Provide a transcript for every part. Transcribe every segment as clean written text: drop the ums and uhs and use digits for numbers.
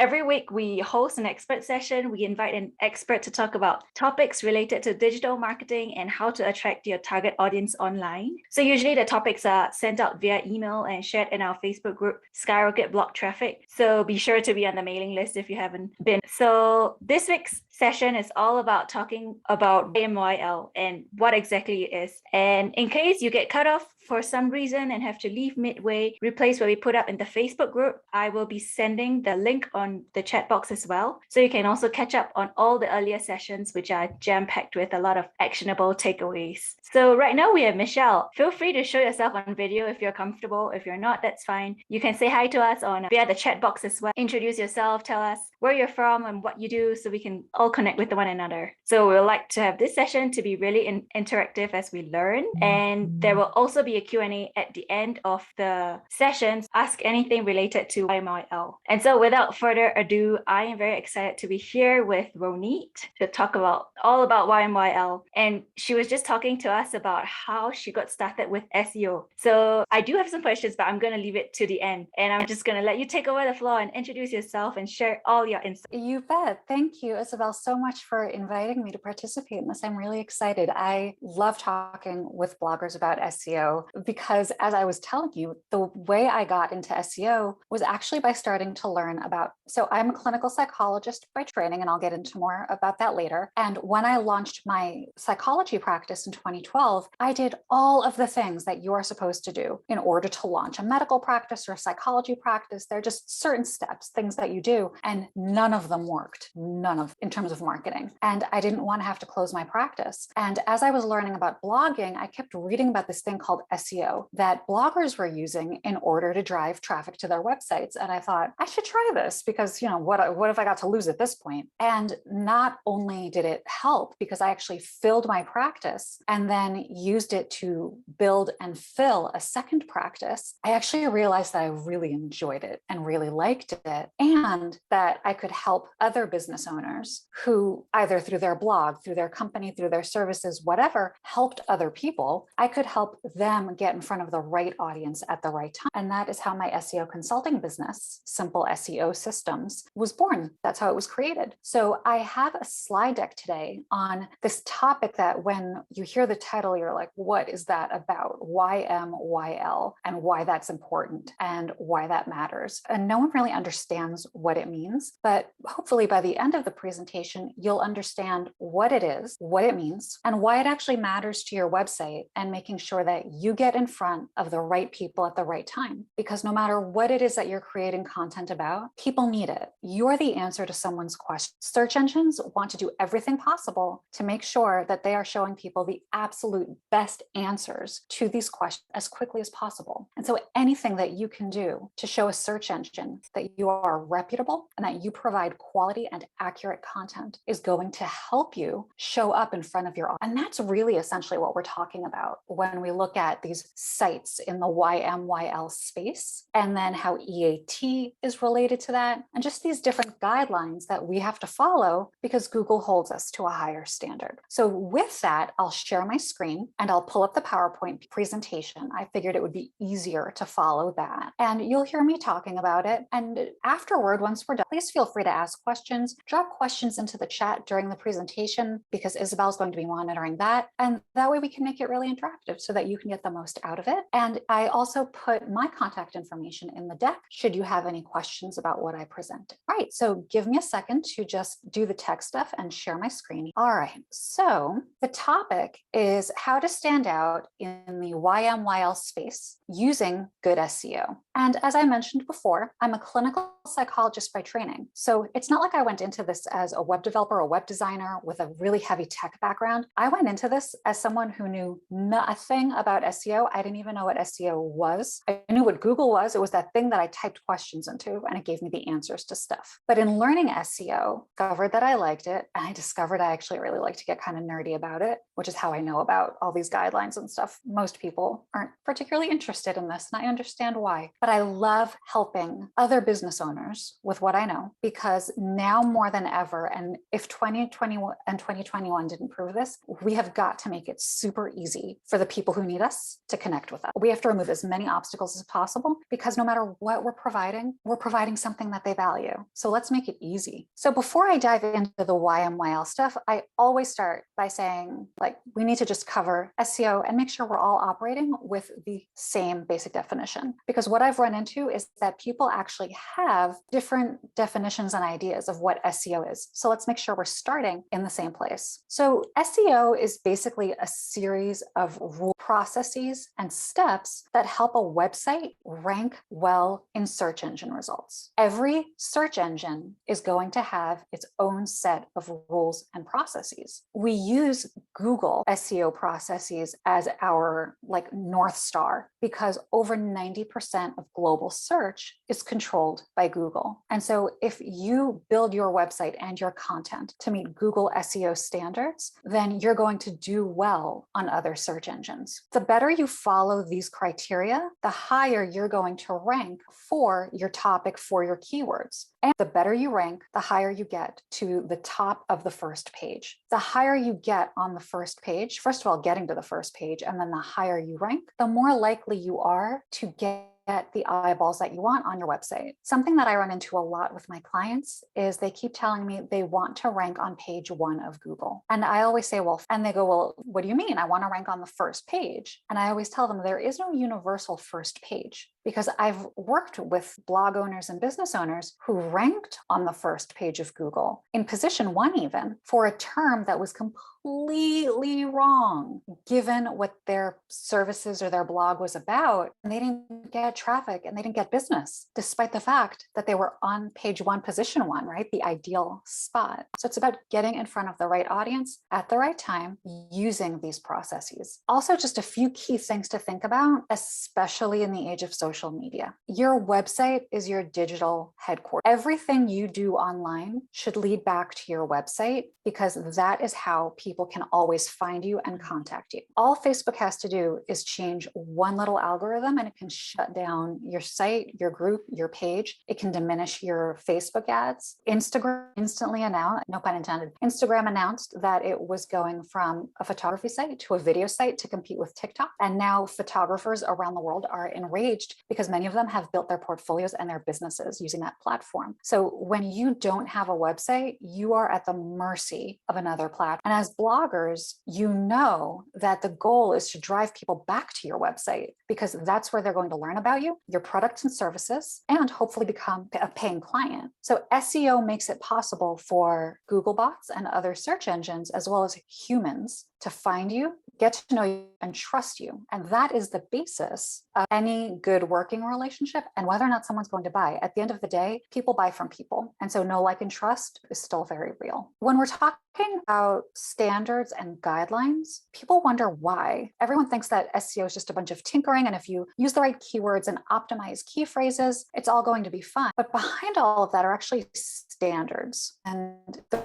every week we host an expert session. We invite an expert to talk about topics related to digital marketing and how to attract your target audience online. So usually the topics are sent out via email and shared in our Facebook group, Skyrocket Blog Traffic. So be sure to be on the mailing list if you haven't been. So this week's session is all about talking about YMYL and what exactly it is. And in case you get cut off for some reason and have to leave midway, replace what we put up in the Facebook group, I will be sending the link on the chat box as well. So you can also catch up on all the earlier sessions, which are jam-packed with a lot of actionable takeaways. So right now we have Michelle. Feel free to show yourself on video if you're comfortable. If you're not, that's fine. You can say hi to us via the chat box as well. Introduce yourself, tell us where you're from and what you do so we can all connect with one another. So we would like to have this session to be really interactive as we learn. And there will also be a Q&A at the end of the sessions. Ask anything related to YMYL. And so without further ado, I am very excited to be here with Ronit to talk all about YMYL. And she was just talking to us about how she got started with SEO. So I do have some questions, but I'm going to leave it to the end. And I'm just going to let you take over the floor and introduce yourself and share all your insights. You bet. Thank you, Isabel, so much for inviting me to participate in this. I'm really excited. I love talking with bloggers about SEO because, as I was telling you, the way I got into SEO was actually by starting to learn about, so I'm a clinical psychologist by training, and I'll get into more about that later. And when I launched my psychology practice in 2012, I did all of the things that you are supposed to do in order to launch a medical practice or a psychology practice. There are just certain steps, things that you do, and none of them worked, in terms of marketing. And I didn't want to have to close my practice. And as I was learning about blogging, I kept reading about this thing called SEO that bloggers were using in order to drive traffic to their websites. And I thought, I should try this because, what if I got to lose at this point? And not only did it help because I actually filled my practice and then used it to build and fill a second practice, I actually realized that I really enjoyed it and really liked it, and that I could help other business owners who either through their blog, through their company, through their services, whatever, helped other people. I could help them get in front of the right audience at the right time. And that is how my SEO consulting business, Simple SEO Systems, was born. That's how it was created. So I have a slide deck today on this topic that when you hear the title, you're like, what is that about? YMYL, and why that's important and why that matters. And no one really understands what it means, but hopefully by the end of the presentation, you'll understand what it is, what it means, and why it actually matters to your website, and making sure that you get in front of the right people at the right time. Because no matter what it is that you're creating content about, people need it. You're the answer to someone's question. Search engines want to do everything possible to make sure that they are showing people the absolute best answers to these questions as quickly as possible. And so anything that you can do to show a search engine that you are reputable and that you provide quality and accurate content is going to help you show up in front of your audience. And that's really essentially what we're talking about when we look at these sites in the YMYL space, and then how EAT is related to that, and just these different guidelines that we have to follow because Google holds us to a higher standard. So with that, I'll share my screen and I'll pull up the PowerPoint presentation. I figured it would be easier to follow that. And you'll hear me talking about it. And afterward, once we're done, please feel free to ask questions. Drop questions into the chat during the presentation because Isabel's going to be monitoring that. And that way we can make it really interactive so that you can get the most out of it. And I also put my contact information in the deck should you have any questions about what I presented. All right, so give me a second to just do the tech stuff and share my screen. All right, so the topic is how to stand out in the YMYL space using good SEO. And as I mentioned before, I'm a clinical psychologist by training. So it's not like I went into this as a web developer or web designer with a really heavy tech background. I went into this as someone who knew nothing about SEO. I didn't even know what SEO was. I knew what Google was. It was that thing that I typed questions into and it gave me the answers to stuff. But in learning SEO, discovered that I liked it. And I discovered I actually really like to get kind of nerdy about it, which is how I know about all these guidelines and stuff. Most people aren't particularly interested in this, and I understand why. but I love helping other business owners with what I know, because now more than ever, and if 2020 and 2021 didn't prove this, we have got to make it super easy for the people who need us to connect with us. We have to remove as many obstacles as possible, because no matter what we're providing something that they value. So let's make it easy. So before I dive into the YMYL stuff, I always start by saying, like, we need to just cover SEO and make sure we're all operating with the same basic definition. Because what I've run into is that people actually have different definitions and ideas of what SEO is. So let's make sure we're starting in the same place. So SEO is basically a series of rule processes and steps that help a website rank well in search engine results. Every search engine is going to have its own set of rules and processes. We use Google SEO processes as our North Star, because over 90% of global search is controlled by Google. And so if you build your website and your content to meet Google SEO standards, then you're going to do well on other search engines. The better you follow these criteria, the higher you're going to rank for your topic, for your keywords. And the better you rank, the higher you get to the top of the first page. The higher you get on the first page, first of all, getting to the first page, and then the higher you rank, the more likely you are to get the eyeballs that you want on your website. Something that I run into a lot with my clients is they keep telling me they want to rank on page 1 of Google. And I always say, and they go, well, what do you mean? I want to rank on the first page. And I always tell them there is no universal first page, because I've worked with blog owners and business owners who ranked on the first page of Google, in position 1 even, for a term that was completely wrong, given what their services or their blog was about. And they didn't get traffic and they didn't get business, despite the fact that they were on page 1, position 1, right? The ideal spot. So it's about getting in front of the right audience at the right time using these processes. Also, just a few key things to think about, especially in the age of social media. Your website is your digital headquarters. Everything you do online should lead back to your website, because that is how people can always find you and contact you. All Facebook has to do is change one little algorithm, and it can shut down your site, your group, your page. It can diminish your Facebook ads. Instagram instantly announced, no pun intended, Instagram announced that it was going from a photography site to a video site to compete with TikTok. And now photographers around the world are enraged because many of them have built their portfolios and their businesses using that platform. So when you don't have a website, you are at the mercy of another platform. And as bloggers, you know that the goal is to drive people back to your website, because that's where they're going to learn about you, your products and services, and hopefully become a paying client. So SEO makes it possible for Google bots and other search engines, as well as humans, to find you, get to know you, and trust you. And that is the basis of any good working relationship, and whether or not someone's going to buy. At the end of the day, people buy from people. And so know, like, and trust is still very real. When we're talking about standards and guidelines, people wonder why. Everyone thinks that SEO is just a bunch of tinkering, and if you use the right keywords and optimize key phrases, it's all going to be fine. But behind all of that are actually standards, and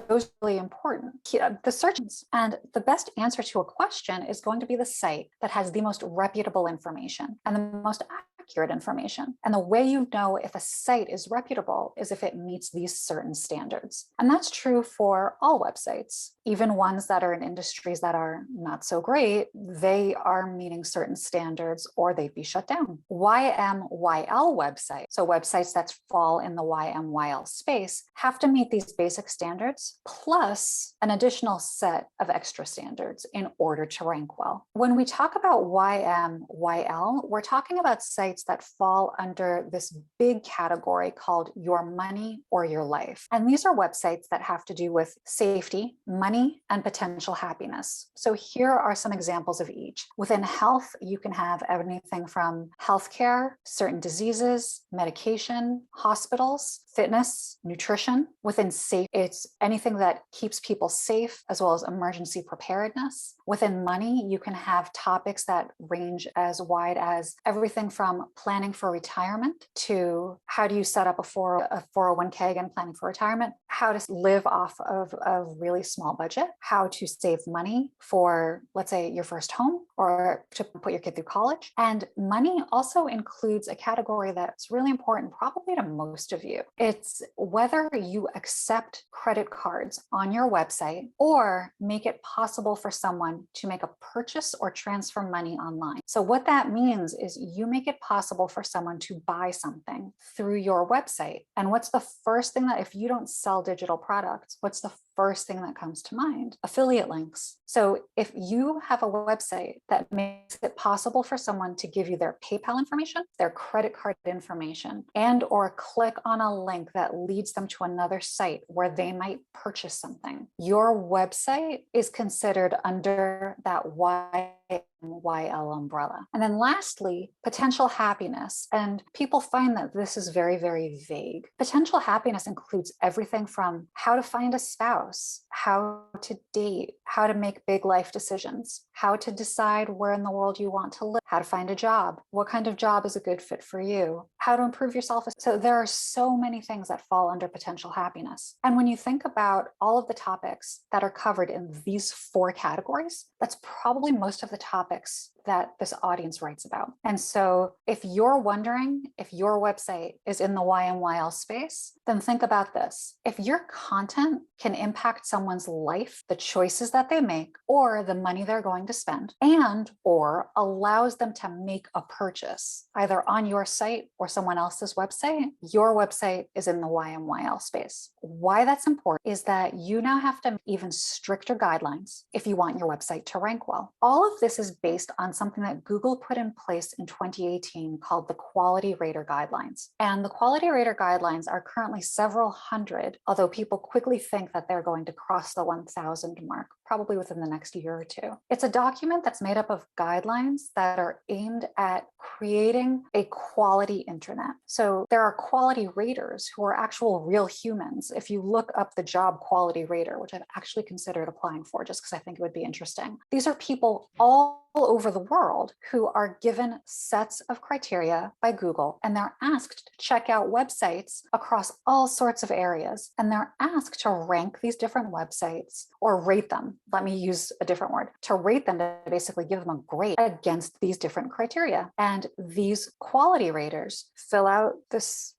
those are really important. The search engines. And the best answer to a question is going to be the site that has the most reputable information and the most accurate information. And the way you know if a site is reputable is if it meets these certain standards. And that's true for all websites, even ones that are in industries that are not so great. They are meeting certain standards or they'd be shut down. YMYL websites, so websites that fall in the YMYL space, have to meet these basic standards plus an additional set of extra standards in order to rank well. When we talk about YMYL, we're talking about sites that fall under this big category called your money or your life. And these are websites that have to do with safety, money, and potential happiness. So here are some examples of each. Within health, you can have anything from healthcare, certain diseases, medication, hospitals, fitness, nutrition. Within safe, it's anything that keeps people safe, as well as emergency preparedness. Within money, you can have topics that range as wide as everything from planning for retirement to how do you set up a 401k, again, planning for retirement. how to live off of a really small budget, how to save money for, let's say, your first home or to put your kid through college. And money also includes a category that's really important, probably to most of you. It's whether you accept credit cards on your website or make it possible for someone to make a purchase or transfer money online. So what that means is you make it possible for someone to buy something through your website. And what's the first thing that, if you don't sell digital products, what's the first thing that comes to mind? Affiliate links. So if you have a website that makes it possible for someone to give you their PayPal information, their credit card information, and or click on a link that leads them to another site where they might purchase something, your website is considered under that YMYL umbrella. And then lastly, potential happiness. And people find that this is very, very vague. Potential happiness includes everything from how to find a spouse, how to date, how to make big life decisions, how to decide where in the world you want to live, how to find a job, what kind of job is a good fit for you, how to improve yourself. So there are so many things that fall under potential happiness. And when you think about all of the topics that are covered in these 4 categories, that's probably most of the topics that this audience writes about. And so if you're wondering if your website is in the YMYL space, then think about this. If your content can impact someone's life, the choices that they make, or the money they're going to spend, and or allows them to make a purchase, either on your site or someone else's website, your website is in the YMYL space. Why that's important is that you now have to make even stricter guidelines if you want your website to rank well. All of this is based on something that Google put in place in 2018 called the Quality Rater Guidelines. And the Quality Rater Guidelines are currently several hundred, although people quickly think that they're going to cross the 1,000 mark, probably within the next year or two. It's a document that's made up of guidelines that are aimed at creating a quality internet. So there are quality raters who are actual real humans. If you look up the job quality rater, which I've actually considered applying for just because I think it would be interesting, these are people all over the world who are given sets of criteria by Google, and they're asked to check out websites across all sorts of areas. And they're asked to rank these different websites or rate them. Let me use a different word, to rate them, to basically give them a grade against these different criteria. And these quality raters fill out this,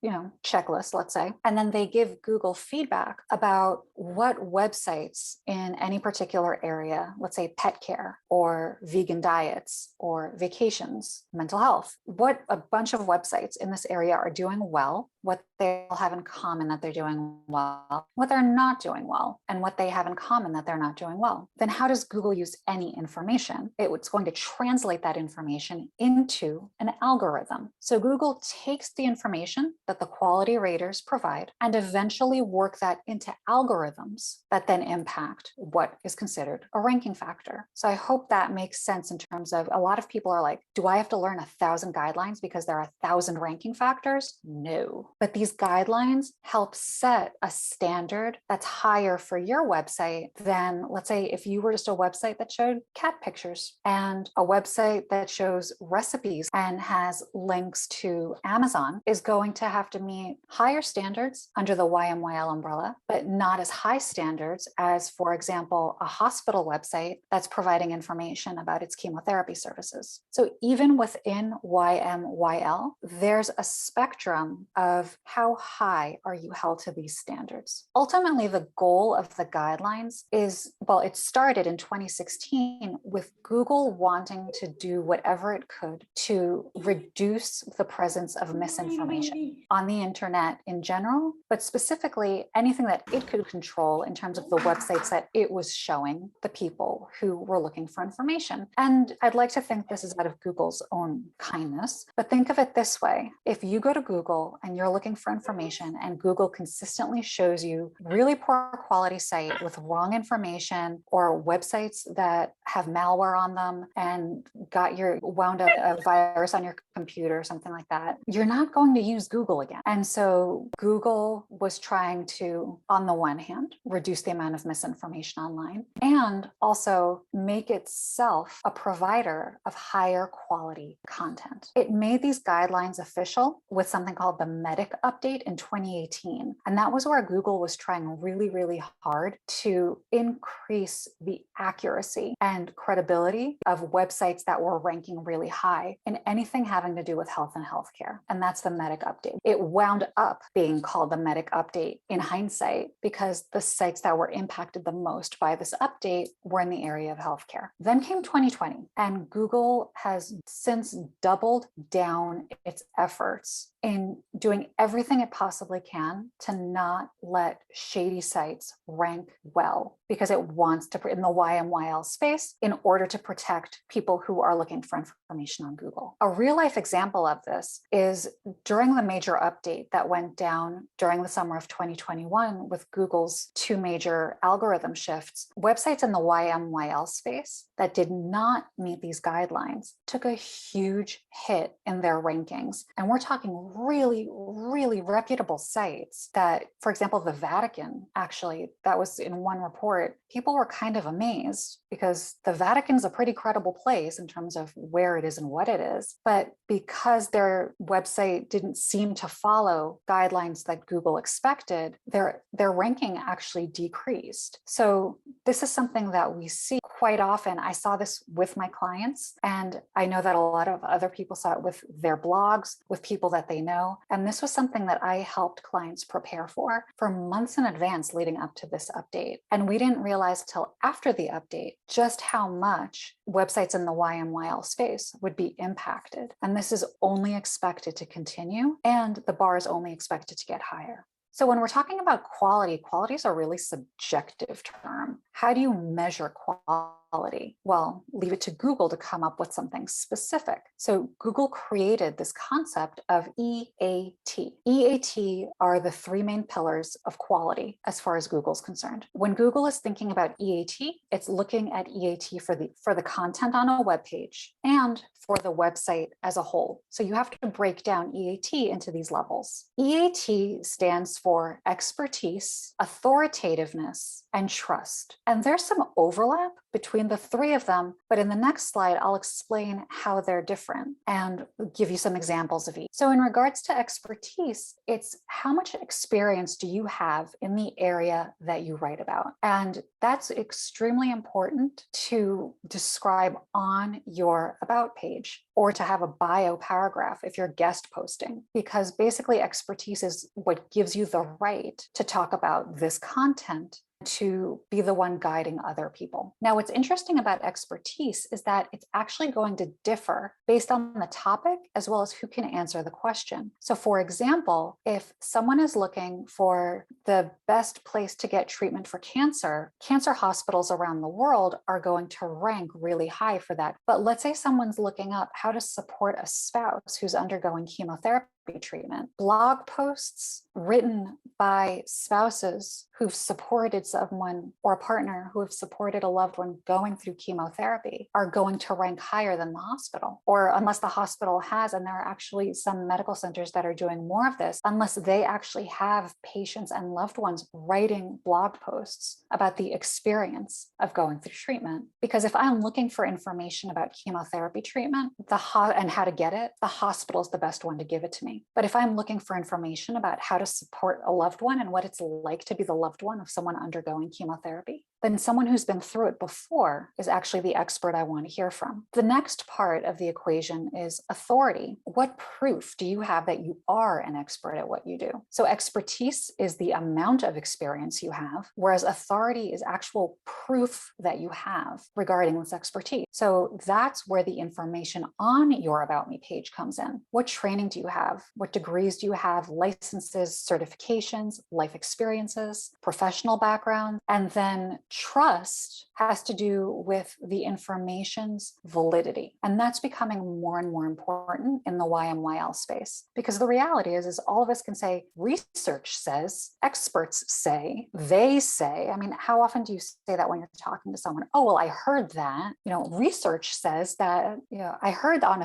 checklist, let's say, and then they give Google feedback about what websites in any particular area, let's say pet care or vegan diets or vacations, mental health, what a bunch of websites in this area are doing well, what they all have in common that they're doing well, what they're not doing well, and what they have in common that they're not doing well. Then how does Google use any information? It's going to translate that information into an algorithm. So Google takes the information that the quality raters provide and eventually work that into algorithms that then impact what is considered a ranking factor. So I hope that makes sense in terms of, a lot of people are like, do I have to learn 1,000 guidelines because there are 1,000 ranking factors? No. But these guidelines help set a standard that's higher for your website than, let's say, if you were just a website that showed cat pictures and a website that shows recipes and has links to Amazon is going to have to meet higher standards under the YMYL umbrella, but not as high standards as, for example, a hospital website that's providing information about its chemotherapy services. So even within YMYL, there's a spectrum of how high are you held to these standards. Ultimately, the goal of the guidelines is, it started in 2016 with Google wanting to do whatever it could to reduce the presence of misinformation on the internet in general, but specifically anything that it could control in terms of the websites that it was showing the people who were looking for information. And I'd like to think this is out of Google's own kindness, but think of it this way. If you go to Google and you're looking for information and Google consistently shows you really poor quality site with wrong information or websites that have malware on them and got your wound up a virus on your computer or something like that, you're not going to use Google again. And so Google was trying to, on the one hand, reduce the amount of misinformation online and also make itself a provider of higher quality content. It made these guidelines official with something called the Medic update in 2018. And that was where Google was trying really, really hard to increase the accuracy and credibility of websites that were ranking really high in anything having to do with health and healthcare. And that's the Medic update. It wound up being called the Medic update in hindsight because the sites that were impacted the most by this update were in the area of healthcare. Then came 2020, and Google has since doubled down its efforts in doing everything it possibly can to not let shady sites rank well because it wants to, in the YMYL space, in order to protect people who are looking for information on Google. A real life example of this is during the major update that went down during the summer of 2021 with Google's two major algorithm shifts, websites in the YMYL space that did not meet these guidelines took a huge hit in their rankings. And we're talking really, really reputable sites that, for example, the Vatican, actually, that was in one report, people were kind of amazed because the Vatican's a pretty credible place in terms of where it is and what it is. But because their website didn't seem to follow guidelines that Google expected, their ranking actually decreased. So this is something that we see quite often. I saw this with my clients, and I know that a lot of other people saw it with their blogs, with people that they know. And this was something that I helped clients prepare for months in advance leading up to this update. And we didn't realize till after the update just how much websites in the YMYL space would be impacted. And this is only expected to continue, and the bar is only expected to get higher. So when we're talking about quality, quality is a really subjective term. How do you measure quality? Well, leave it to Google to come up with something specific. So Google created this concept of EAT. EAT are the three main pillars of quality as far as Google's concerned. When Google is thinking about EAT, it's looking at EAT for the content on a web page and for the website as a whole. So you have to break down EAT into these levels. EAT stands for expertise, authoritativeness, and trust. And there's some overlap between the three of them, but in the next slide, I'll explain how they're different and give you some examples of each. So in regards to expertise, it's how much experience do you have in the area that you write about? And that's extremely important to describe on your about page or to have a bio paragraph if you're guest posting, because basically expertise is what gives you the right to talk about this content, to be the one guiding other people. Now, what's interesting about expertise is that it's actually going to differ based on the topic as well as who can answer the question. So for example, if someone is looking for the best place to get treatment for cancer, cancer hospitals around the world are going to rank really high for that. But let's say someone's looking up how to support a spouse who's undergoing chemotherapy treatment. Blog posts written by spouses who've supported someone or a partner who have supported a loved one going through chemotherapy are going to rank higher than the hospital. Or unless the hospital has, and there are actually some medical centers that are doing more of this, unless they actually have patients and loved ones writing blog posts about the experience of going through treatment. Because if I'm looking for information about chemotherapy treatment and how to get it, the hospital is the best one to give it to me. But if I'm looking for information about how to support a loved one and what it's like to be the loved one of someone undergoing chemotherapy, then someone who's been through it before is actually the expert I want to hear from. The next part of the equation is authority. What proof do you have that you are an expert at what you do? So expertise is the amount of experience you have, whereas authority is actual proof that you have regarding this expertise. So that's where the information on your About Me page comes in. What training do you have? What degrees do you have? Licenses, certifications, life experiences, professional background, and then Trust has to do with the information's validity. And that's becoming more and more important in the YMYL space. Because the reality is all of us can say, research says, experts say, they say. I mean, how often do you say that when you're talking to someone? Oh, well, I heard that. Research says that, I heard on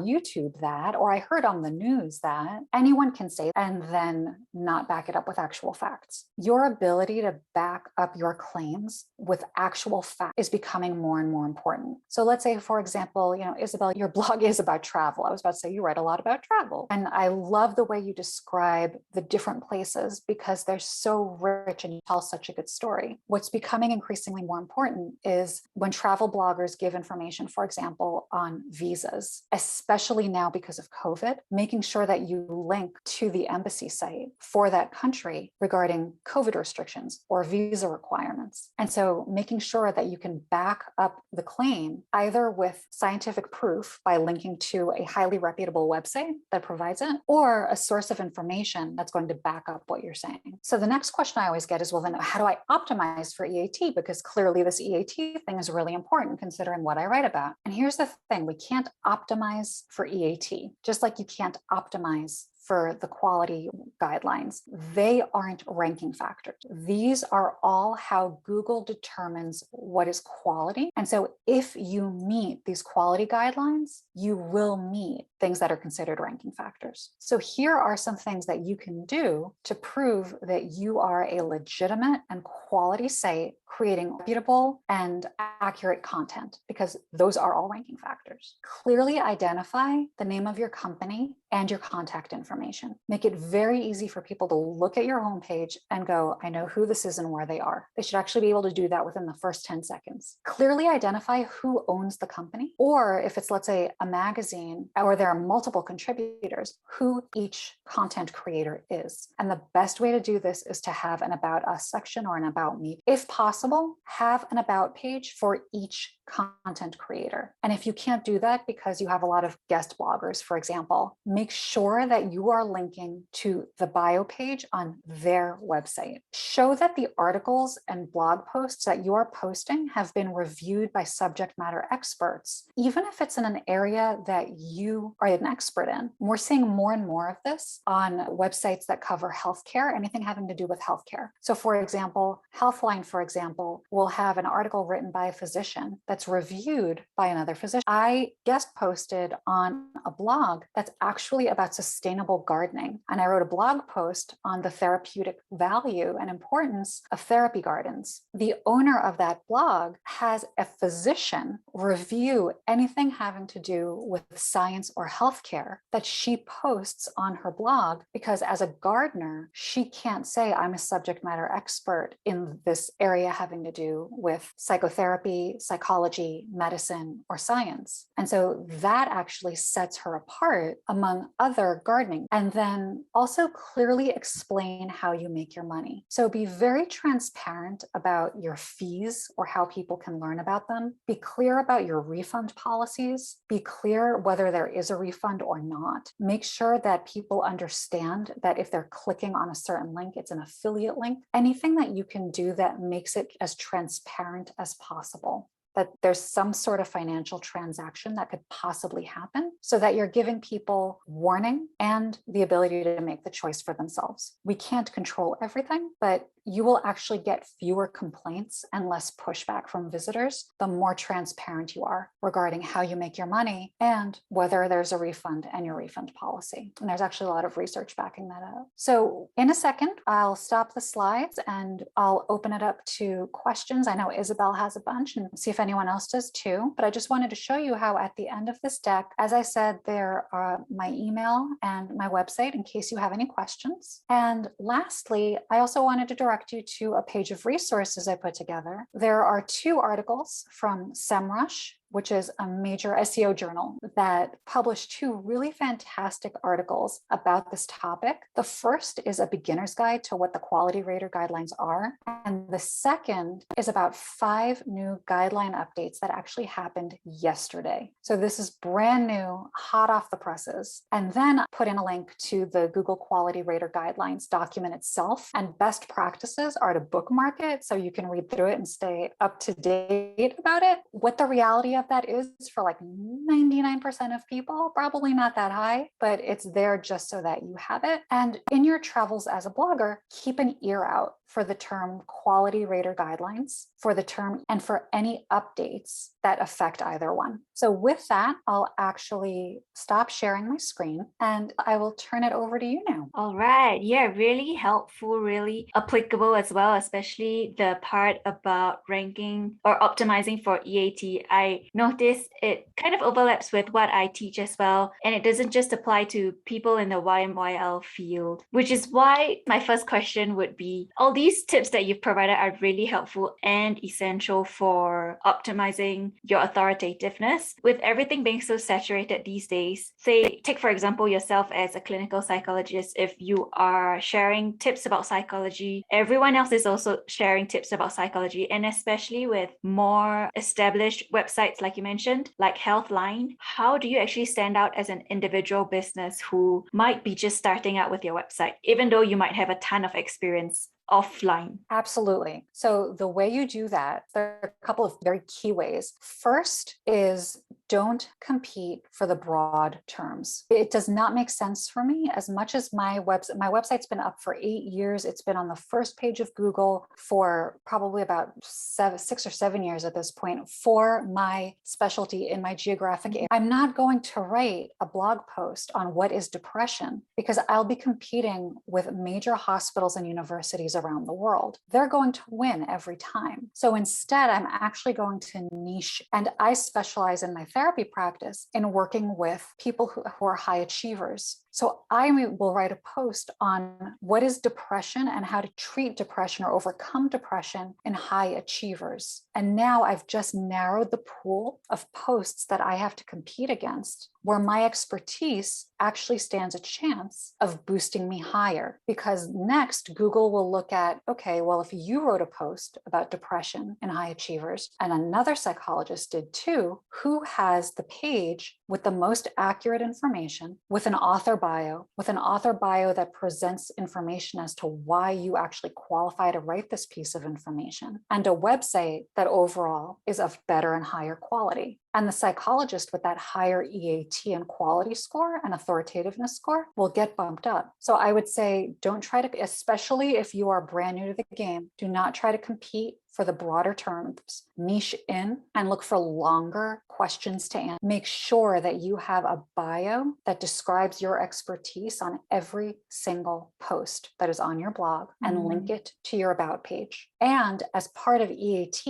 YouTube that, or I heard on the news that. Anyone can say and then not back it up with actual facts. Your ability to back up your claims with actual facts is becoming more and more important. So let's say, for example, Isabel, your blog is about travel. I was about to say you write a lot about travel. And I love the way you describe the different places because they're so rich and you tell such a good story. What's becoming increasingly more important is when travel bloggers give information, for example, on visas, especially now because of COVID, making sure that you link to the embassy site for that country regarding COVID restrictions or visa requirements. And so making sure that you can back up the claim either with scientific proof by linking to a highly reputable website that provides it, or a source of information that's going to back up what you're saying. So the next question I always get is, well, then how do I optimize for EAT? Because clearly this EAT thing is really important considering what I write about. And here's the thing, we can't optimize for EAT, just like you can't optimize for the quality guidelines. They aren't ranking factors. These are all how Google determines what is quality. And so if you meet these quality guidelines, you will meet things that are considered ranking factors. So here are some things that you can do to prove that you are a legitimate and quality site creating reputable and accurate content, because those are all ranking factors. Clearly identify the name of your company and your contact information. Make it very easy for people to look at your homepage and go, I know who this is and where they are. They should actually be able to do that within the first 10 seconds. Clearly identify who owns the company, or if it's, let's say, a magazine or there are multiple contributors, who each content creator is. And the best way to do this is to have an About Us section or an About Me. If possible, have an About page for each content creator. And if you can't do that because you have a lot of guest bloggers, for example, make sure that you are linking to the bio page on their website. Show that the articles and blog posts that you are posting have been reviewed by subject matter experts, even if it's in an area that you are an expert in. We're seeing more and more of this on websites that cover healthcare, anything having to do with healthcare. So for example, Healthline, for example, will have an article written by a physician that's reviewed by another physician. I guest posted on a blog that's actually about sustainable gardening. And I wrote a blog post on the therapeutic value and importance of therapy gardens. The owner of that blog has a physician review anything having to do with science or healthcare that she posts on her blog, because as a gardener, she can't say, I'm a subject matter expert in this area having to do with psychotherapy, psychology, medicine, or science. And so that actually sets her apart among other gardening. And then also clearly explain how you make your money. So be very transparent about your fees or how people can learn about them. Be clear about your refund policies. Be clear whether there is a refund or not. Make sure that people understand that if they're clicking on a certain link, it's an affiliate link. Anything that you can do that makes it as transparent as possible, that there's some sort of financial transaction that could possibly happen, so that you're giving people warning and the ability to make the choice for themselves. We can't control everything, but you will actually get fewer complaints and less pushback from visitors the more transparent you are regarding how you make your money and whether there's a refund and your refund policy. And there's actually a lot of research backing that up. So in a second, I'll stop the slides and I'll open it up to questions. I know Isabel has a bunch, and see if anyone else does too, but I just wanted to show you how at the end of this deck, as I said, there are my email and my website in case you have any questions. And lastly, I also wanted to direct you to a page of resources I put together. There are 2 articles from SEMrush, which is a major SEO journal that published two really fantastic articles about this topic. The first is a beginner's guide to what the quality rater guidelines are. And the second is about 5 new guideline updates that actually happened yesterday. So this is brand new, hot off the presses. And then put in a link to the Google Quality Rater Guidelines document itself. And best practices are to bookmark it so you can read through it and stay up to date about it. What the reality of that is for like 99% of people, probably not that high, but it's there just so that you have it. And in your travels as a blogger, keep an ear out for the term quality rater guidelines, for the term, and for any updates that affect either one. So with that, I'll actually stop sharing my screen and I will turn it over to you now. All right. Yeah, really helpful, really applicable as well, especially the part about ranking or optimizing for EAT. I noticed it kind of overlaps with what I teach as well. And it doesn't just apply to people in the YMYL field, which is why my first question would be, all these tips that you've provided are really helpful and essential for optimizing your authoritativeness. With everything being so saturated these days, say, take for example yourself as a clinical psychologist. If you are sharing tips about psychology, everyone else is also sharing tips about psychology. And especially with more established websites, like you mentioned, like Healthline, how do you actually stand out as an individual business who might be just starting out with your website, even though you might have a ton of experience offline? Absolutely. So the way you do that, there are a couple of very key ways. First is don't compete for the broad terms. It does not make sense for me. As much as my website's been up for 8 years. It's been on the first page of Google for probably about 6 or 7 years at this point for my specialty in my geographic area. I'm not going to write a blog post on what is depression because I'll be competing with major hospitals and universities around the world. They're going to win every time. So instead, I'm actually going to niche, and I specialize in my therapy practice in working with people who are high achievers. So I will write a post on what is depression and how to treat depression or overcome depression in high achievers. And now I've just narrowed the pool of posts that I have to compete against, where my expertise actually stands a chance of boosting me higher. Because next, Google will look at, okay, well, if you wrote a post about depression in high achievers and another psychologist did too, who has the page with the most accurate information, with an author bio, that presents information as to why you actually qualify to write this piece of information, and a website that overall is of better and higher quality. And the psychologist with that higher EAT and quality score and authoritativeness score will get bumped up. So I would say, don't try to, especially if you are brand new to the game, do not try to compete for the broader terms. Niche in and look for longer questions to answer. Make sure that you have a bio that describes your expertise on every single post that is on your blog and link it to your about page. And as part of EAT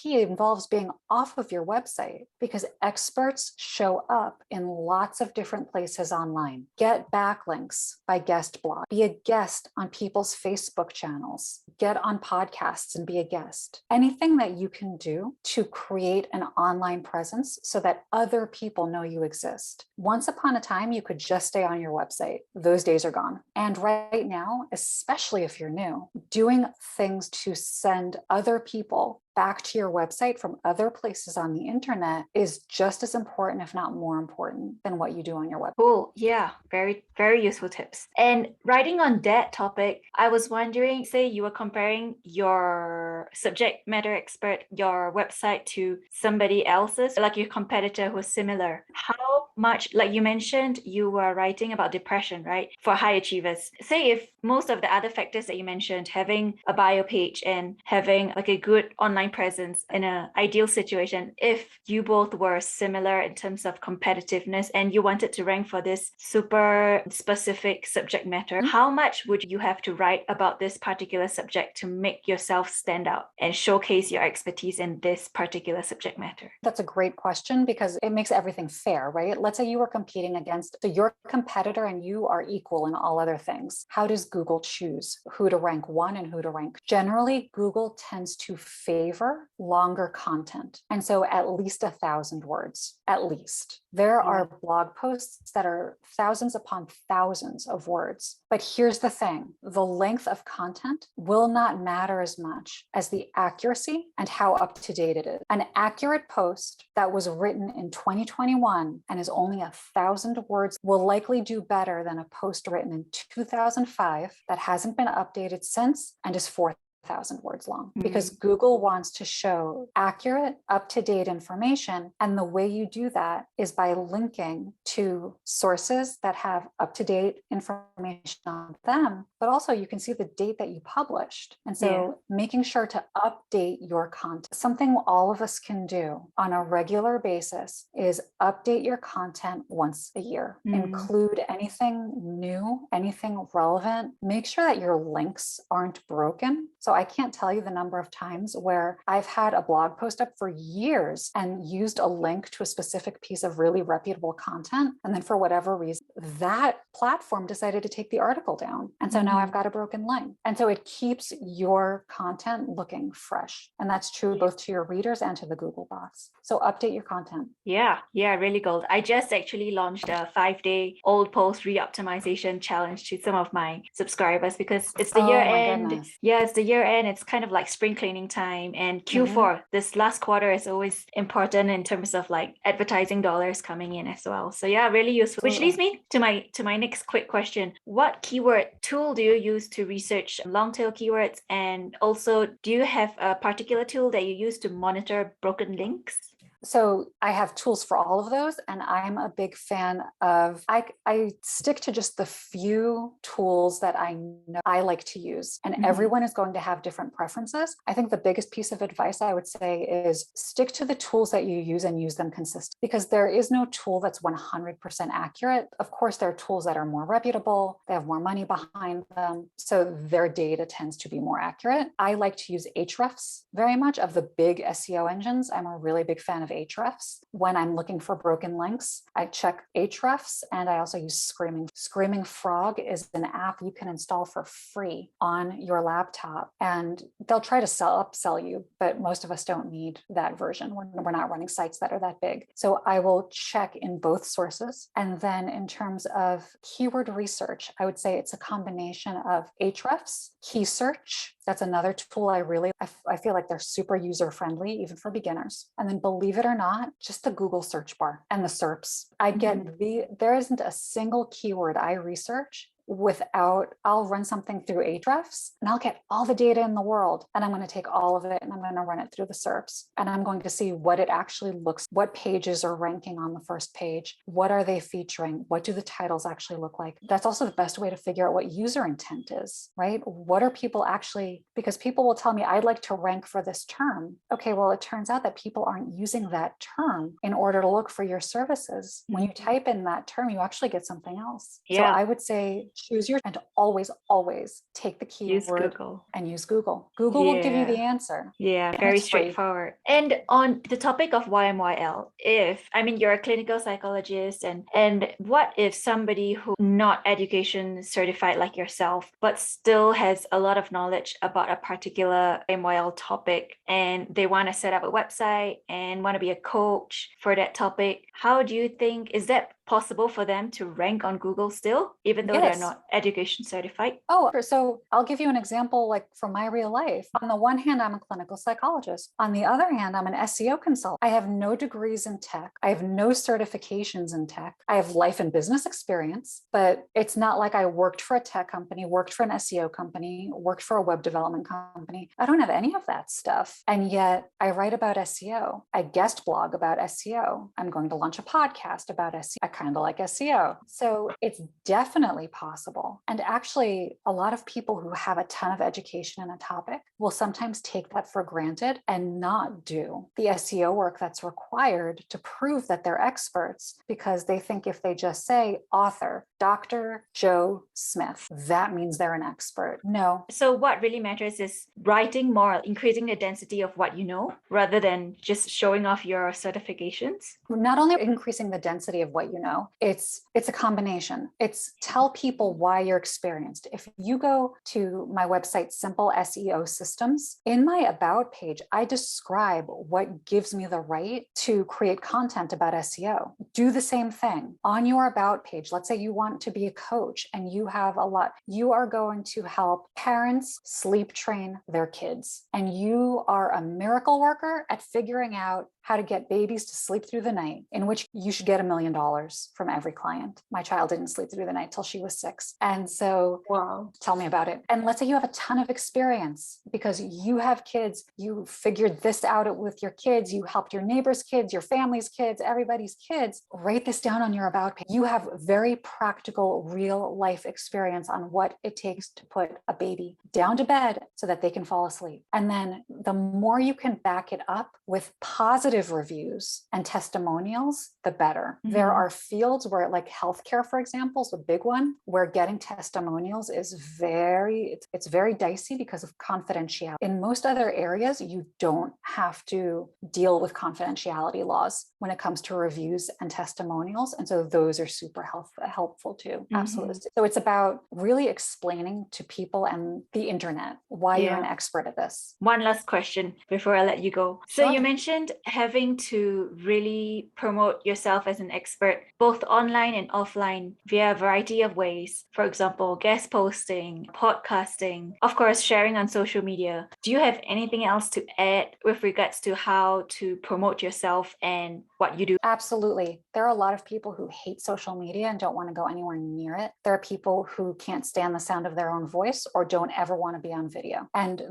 involves being off of your website because experts show up in lots of different places online. Get backlinks by guest blog. Be a guest on people's Facebook channels. Get on podcasts and be a guest. Anything that you can do to create an online presence so that other people know you exist. Once upon a time, you could just stay on your website. Those days are gone. And right now, especially if you're new, doing things to send other people back to your website from other places on the internet is just as important, if not more important, than what you do on your website. Cool. Yeah, very, very useful tips. And writing on that topic, I was wondering, say you were comparing your subject matter expert, your website to somebody else's, like your competitor who's similar. How much, like you mentioned, you were writing about depression, right? For high achievers. Say if most of the other factors that you mentioned, having a bio page and having like a good online presence in an ideal situation, if you both were similar in terms of competitiveness and you wanted to rank for this super specific subject matter, how much would you have to write about this particular subject to make yourself stand out and showcase your expertise in this particular subject matter? That's a great question because it makes everything fair, right? let's say you were competing against your competitor and you are equal in all other things. How does Google choose who to rank one and who to rank? Generally, Google tends to favor longer content. And so at least 1,000 words, at least. There are blog posts that are thousands upon thousands of words. But here's the thing, the length of content will not matter as much as the accuracy and how up to date it is. An accurate post that was written in 2021 and is only 1,000 words will likely do better than a post written in 2005 that hasn't been updated since and is 4,000 words long, because Google wants to show accurate, up-to-date information. And the way you do that is by linking to sources that have up-to-date information on them, but also you can see the date that you published. And so making sure to update your content. Something all of us can do on a regular basis is update your content once a year. Include anything new, anything relevant. Make sure that your links aren't broken. So I can't tell you the number of times where I've had a blog post up for years and used a link to a specific piece of really reputable content. And then for whatever reason, that platform decided to take the article down. And so now I've got a broken link. And so it keeps your content looking fresh. And that's true both to your readers and to the Google bots. So update your content. Yeah, really gold. I just actually launched a 5-day old post re-optimization challenge to some of my subscribers because it's the year end. Yeah, it's the year end. It's kind of like spring cleaning time, and Q4, this last quarter is always important in terms of like advertising dollars coming in as well. So yeah, really useful. Which leads me to my next quick question. What keyword tool do you use to research long tail keywords? And also, do you have a particular tool that you use to monitor broken links? So I have tools for all of those, and I'm a big fan of, I stick to just the few tools that I know I like to use, and everyone is going to have different preferences. I think the biggest piece of advice I would say is stick to the tools that you use and use them consistently, because there is no tool that's 100% accurate. Of course, there are tools that are more reputable, they have more money behind them, so their data tends to be more accurate. I like to use Ahrefs very much. Of the big SEO engines, I'm a really big fan of Ahrefs. When I'm looking for broken links, I check Ahrefs, and I also use Screaming. Screaming Frog is an app you can install for free on your laptop, and they'll try to upsell you, but most of us don't need that version. We're not running sites that are that big. So I will check in both sources. And then in terms of keyword research, I would say it's a combination of Ahrefs, Key Search. That's another tool I feel like they're super user-friendly, even for beginners. And then believe it or not, just the Google search bar and the SERPs. There isn't a single keyword I research I'll run something through Ahrefs and I'll get all the data in the world, and I'm going to take all of it and I'm going to run it through the SERPs, and I'm going to see what it actually looks, what pages are ranking on the first page, what are they featuring, what do the titles actually look like. That's also the best way to figure out what user intent is, right? What are people actually, because people will tell me I'd like to rank for this term. Okay, well, it turns out that people aren't using that term in order to look for your services. When you type in that term, you actually get something else. So I would say choose your, and always take the keyword and use Google. Google will give you the answer. Yeah, very straightforward. And on the topic of YMYL, you're a clinical psychologist, and what if somebody who not education certified like yourself, but still has a lot of knowledge about a particular YMYL topic, and they want to set up a website and want to be a coach for that topic? How do you think, is that possible for them to rank on Google still, even though they're not education certified? So I'll give you an example like from my real life. On the one hand, I'm a clinical psychologist. On the other hand, I'm an SEO consultant. I have no degrees in tech. I have no certifications in tech. I have life and business experience, but it's not like I worked for a tech company, worked for an SEO company, worked for a web development company. I don't have any of that stuff. And yet I write about SEO. I guest blog about SEO. I'm going to launch a podcast about SEO. I kind of like SEO. So it's definitely possible. And actually, a lot of people who have a ton of education in a topic will sometimes take that for granted and not do the SEO work that's required to prove that they're experts, because they think if they just say author, Dr. Joe Smith, that means they're an expert. No. So what really matters is writing more, increasing the density of what you know, rather than just showing off your certifications. Not only increasing the density of what you know, it's a combination. It's tell people why you're experienced. If you go to my website, Simple SEO Systems, in my about page, I describe what gives me the right to create content about SEO. Do the same thing on your about page. Let's say you want to be a coach and you have a lot, you are going to help parents sleep train their kids. And you are a miracle worker at figuring out how to get babies to sleep through the night, in which you should get $1 million from every client. My child didn't sleep through the night till she was 6. And so, wow, tell me about it. And let's say you have a ton of experience because you have kids, you figured this out with your kids, you helped your neighbor's kids, your family's kids, everybody's kids. Write this down on your about page. You have very practical, real life experience on what it takes to put a baby down to bed so that they can fall asleep. And then the more you can back it up with positive reviews and testimonials, the better. Mm-hmm. There are fields where, like healthcare, for example, is a big one, where getting testimonials is it's very dicey because of confidentiality. In most other areas, you don't have to deal with confidentiality laws when it comes to reviews and testimonials. And so those are super helpful too. Mm-hmm. Absolutely. So it's about really explaining to people and the internet why you're an expert at this. One last question before I let you go. So you mentioned having to really promote yourself as an expert, both online and offline, via a variety of ways. For example, guest posting, podcasting, of course, sharing on social media. Do you have anything else to add with regards to how to promote yourself and what you do? Absolutely. There are a lot of people who hate social media and don't want to go anywhere near it. There are people who can't stand the sound of their own voice or don't ever want to be on video. And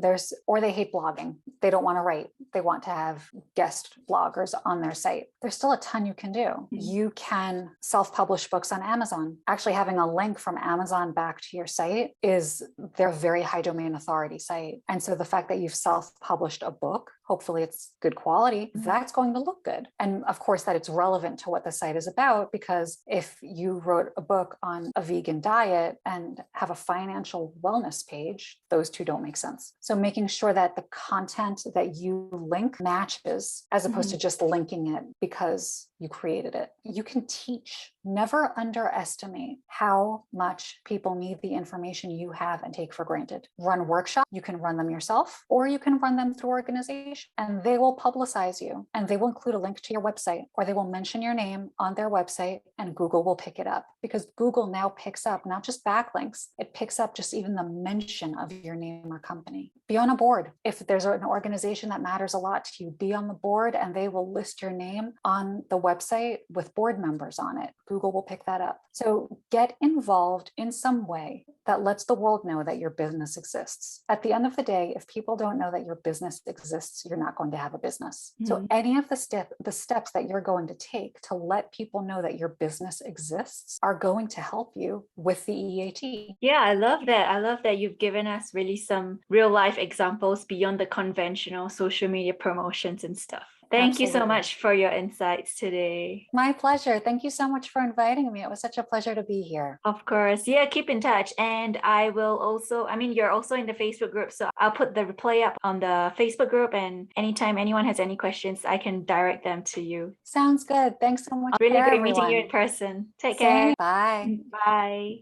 or they hate blogging. They don't want to write. They want to have guest bloggers on their site. There's still a ton you can do. Mm-hmm. You can self-publish books on Amazon. Actually, having a link from Amazon back to your site they're a very high domain authority site. And so the fact that you've self-published a book, hopefully it's good quality, that's going to look good. And of course that it's relevant to what the site is about, because if you wrote a book on a vegan diet and have a financial wellness page, those two don't make sense. So making sure that the content that you link matches, as opposed to just linking it because you created it. You can teach. Never underestimate how much people need the information you have and take for granted. Run workshops. You can run them yourself, or you can run them through organizations, and they will publicize you, and they will include a link to your website, or they will mention your name on their website, and Google will pick it up, because Google now picks up not just backlinks, it picks up just even the mention of your name or company. Be on a board. If there's an organization that matters a lot to you, be on the board, and they will list your name on the website with board members on it. Google will pick that up. So get involved in some way that lets the world know that your business exists. At the end of the day, if people don't know that your business exists, you're not going to have a business. Mm-hmm. So any of the steps that you're going to take to let people know that your business exists are going to help you with the EAT. Yeah, I love that. I love that you've given us really some real life examples beyond the conventional social media promotions and stuff. Thank you so much for your insights today. My pleasure. Thank you so much for inviting me. It was such a pleasure to be here. Of course. Yeah, keep in touch. And I will also, you're also in the Facebook group, so I'll put the replay up on the Facebook group, and anytime anyone has any questions, I can direct them to you. Sounds good. Thanks so much. Really great meeting you in person. Take care. Bye. Bye.